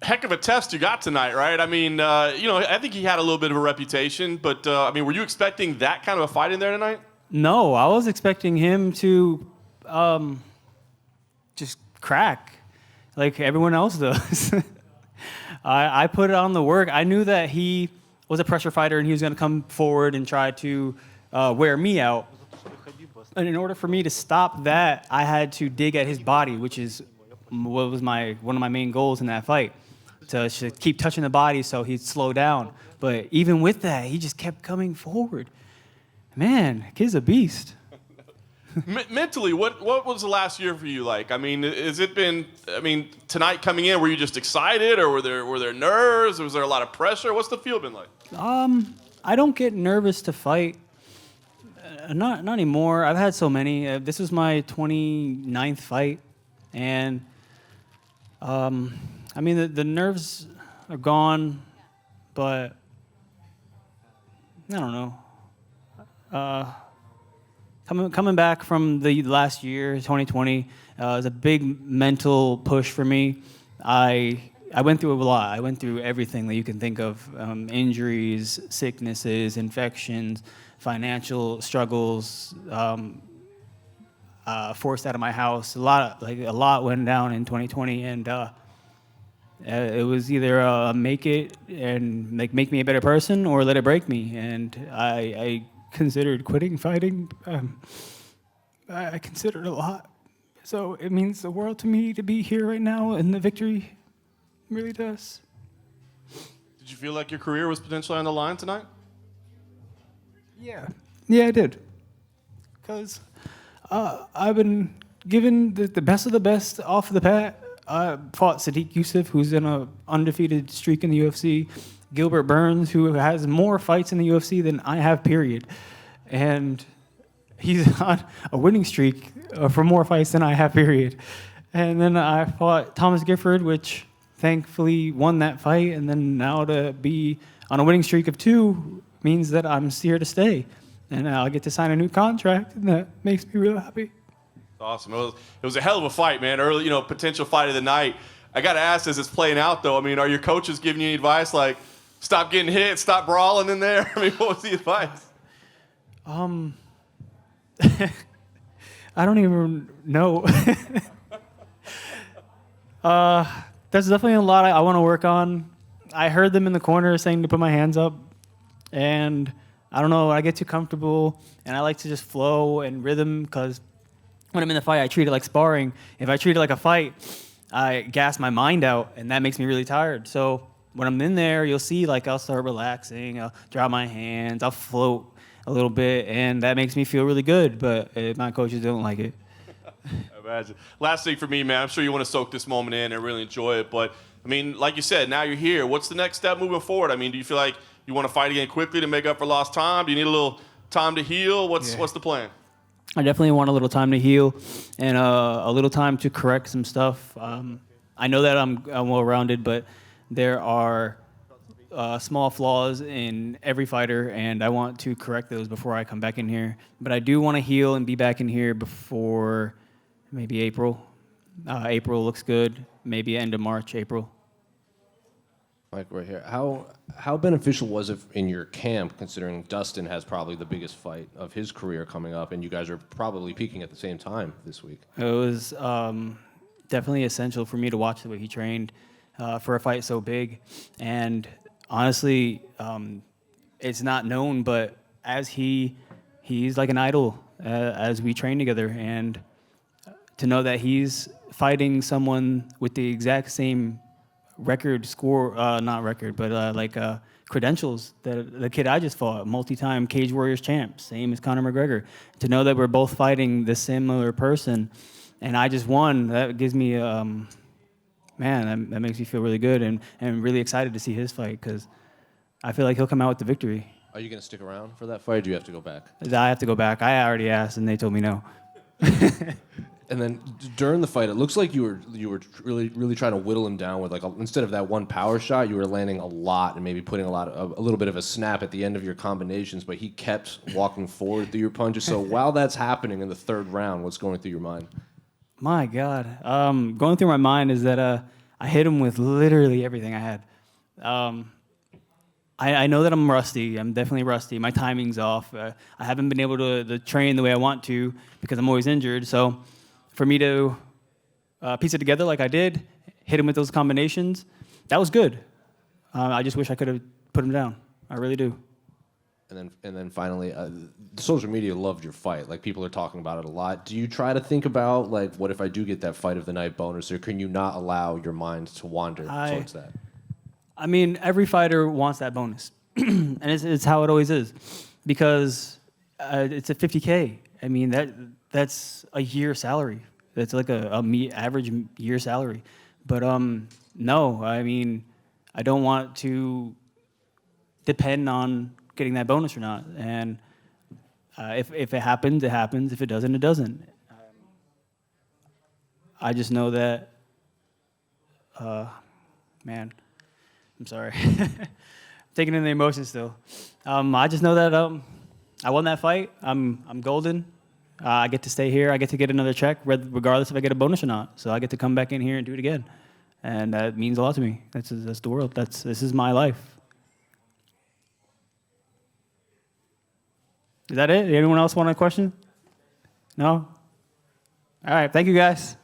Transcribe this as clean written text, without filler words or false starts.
heck of a test you got tonight, right? I mean, I think he had a little bit of a reputation, but were you expecting that kind of a fight in there tonight? No, I was expecting him to just crack like everyone else does. I put it on the work. I knew that he was a pressure fighter and he was going to come forward and try to wear me out. And in order for me to stop that, I had to dig at his body, which is what was one of my main goals in that fight, to keep touching the body so he'd slow down. But even with that, he just kept coming forward. Man, kid's a beast. Mentally, what was the last year for you like? I mean, tonight coming in, were you just excited, or were there nerves? Or was there a lot of pressure? What's the feel been like? I don't get nervous to fight. Not anymore. I've had so many. This was my 29th fight, and the nerves are gone, but I don't know. Coming back from the last year, 2020, was a big mental push for me. I went through a lot. I went through everything that you can think of: injuries, sicknesses, infections, financial struggles, forced out of my house. A lot went down in 2020, and it was either make it and make me a better person, or let it break me. And I considered quitting fighting. I considered a lot. So it means the world to me to be here right now, and the victory really does. Did you feel like your career was potentially on the line tonight? Yeah, I did. Because I've been given the best of the best off the bat. I fought Sadiq Youssef, who's in an undefeated streak in the UFC. Gilbert Burns, who has more fights in the UFC than I have, period. And he's on a winning streak for more fights than I have, period. And then I fought Thomas Gifford, which thankfully won that fight. And then now to be on a winning streak of 2 means that I'm here to stay. And I'll get to sign a new contract, and that makes me real happy. Awesome. It was a hell of a fight, man. Early, potential fight of the night. I got to ask, as it's playing out, though, I mean, are your coaches giving you any advice like, stop getting hit, stop brawling in there? I mean, what was the advice? I don't even know. There's definitely a lot I want to work on. I heard them in the corner saying to put my hands up, and I don't know, I get too comfortable, and I like to just flow and rhythm, because when I'm in the fight, I treat it like sparring. If I treat it like a fight, I gas my mind out, and that makes me really tired. So when I'm in there, you'll see, I'll start relaxing, I'll drop my hands, I'll float a little bit, and that makes me feel really good, but my coaches don't like it. I imagine. Last thing for me, man, I'm sure you want to soak this moment in and really enjoy it, but, I mean, like you said, now you're here. What's the next step moving forward? I mean, do you feel like you want to fight again quickly to make up for lost time? Do you need a little time to heal? What's the plan? I definitely want a little time to heal and a little time to correct some stuff. I know that I'm well-rounded, but there are small flaws in every fighter, and I want to correct those before I come back in here. But I do want to heal and be back in here before maybe April. April looks good. Maybe end of March, April. Mike, right here. How beneficial was it in your camp, considering Dustin has probably the biggest fight of his career coming up, and you guys are probably peaking at the same time this week? It was definitely essential for me to watch the way he trained for a fight so big. And honestly, it's not known, but he's like an idol as we train together. And to know that he's fighting someone with the exact same credentials that the kid I just fought, multi-time Cage Warriors champ, same as Conor McGregor. To know that we're both fighting the similar person, and I just won, that gives me, that makes me feel really good, and really excited to see his fight, because I feel like he'll come out with the victory. Are you going to stick around for that fight, or do you have to go back? I have to go back. I already asked, and they told me no. And then during the fight, it looks like you were really trying to whittle him down with instead of that one power shot, you were landing a lot and maybe putting a little bit of a snap at the end of your combinations. But he kept walking forward through your punches. So while that's happening in the third round, what's going through your mind? My God, going through my mind is that I hit him with literally everything I had. I know that I'm rusty. I'm definitely rusty. My timing's off. I haven't been able to train the way I want to because I'm always injured. So for me to piece it together like I did, hit him with those combinations, that was good. I just wish I could have put him down. I really do. And then finally, social media loved your fight. Like, people are talking about it a lot. Do you try to think about, like, what if I do get that fight of the night bonus, or can you not allow your mind to wander towards that? I mean, every fighter wants that bonus, and it's how it always is, because it's a 50K. I mean, that's a year salary. That's like a average year salary. But no, I mean, I don't want to depend on getting that bonus or not. And if it happens, it happens. If it doesn't, it doesn't. I just know that, man. I'm sorry. Taking in the emotions still. I just know that I won that fight. I'm golden. I get to stay here. I get to get another check, regardless if I get a bonus or not. So I get to come back in here and do it again, and that means a lot to me. That's the world. This is my life. Is that it? Anyone else want a question? No. All right. Thank you, guys.